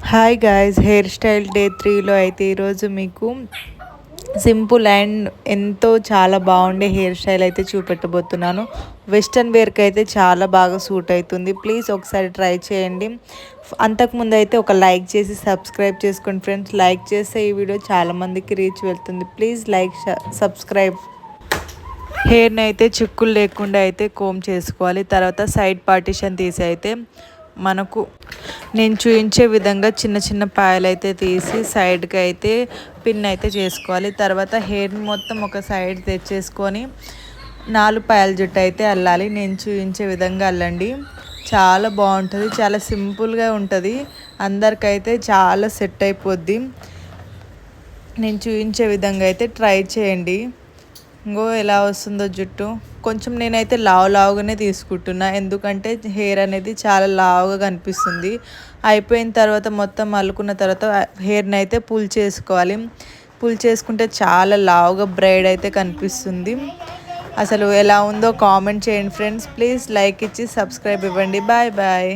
Hi guys, hair style day 3లో అయితే ఈరోజు మీకు సింపుల్ అండ్ ఎంతో చాలా బాగుండే హెయిర్ స్టైల్ అయితే చూపెట్టబోతున్నాను. వెస్ట్రన్ వేర్కి అయితే చాలా బాగా సూట్ అవుతుంది. ప్లీజ్ ఒకసారి ట్రై చేయండి. అంతకుముందు అయితే ఒక లైక్ చేసి సబ్స్క్రైబ్ చేసుకోండి ఫ్రెండ్స్. లైక్ చేస్తే ఈ వీడియో చాలామందికి రీచ్ వెళ్తుంది. Please like subscribe. హెయిర్ని అయితే చిక్కులు లేకుండా అయితే కోమ్ చేసుకోవాలి. తర్వాత సైడ్ పార్టిషన్ తీసి అయితే మనకు నేను చూపించే విధంగా చిన్న చిన్న పాయలు అయితే తీసి సైడ్కి అయితే పిన్ అయితే చేసుకోవాలి. తర్వాత హెయిర్ని మొత్తం ఒక సైడ్ తెచ్చేసుకొని 4 పాయల జుట్టు అయితే అల్లాలి. నేను చూపించే విధంగా అల్లండి. చాలా బాగుంటుంది, చాలా సింపుల్గా ఉంటుంది. అందరికైతే చాలా సెట్ అయిపోద్ది. నేను చూపించే విధంగా అయితే ట్రై చేయండి. ఇంకో ఎలా వస్తుందో జుట్టు. కొంచెం నేనైతే లావుగానే తీసుకుంటున్నా, ఎందుకంటే హెయిర్ అనేది చాలా లావుగా కనిపిస్తుంది. అయిపోయిన తర్వాత మొత్తం అల్లుకున్న తర్వాత హెయిర్ని అయితే పుల్ చేసుకోవాలి. పుల్ చేసుకుంటే చాలా లావుగా బ్రైడ్ అయితే కనిపిస్తుంది. అసలు ఎలా ఉందో కామెంట్ చేయండి ఫ్రెండ్స్. ప్లీజ్ లైక్ ఇచ్చి సబ్స్క్రైబ్ ఇవ్వండి. Bye bye.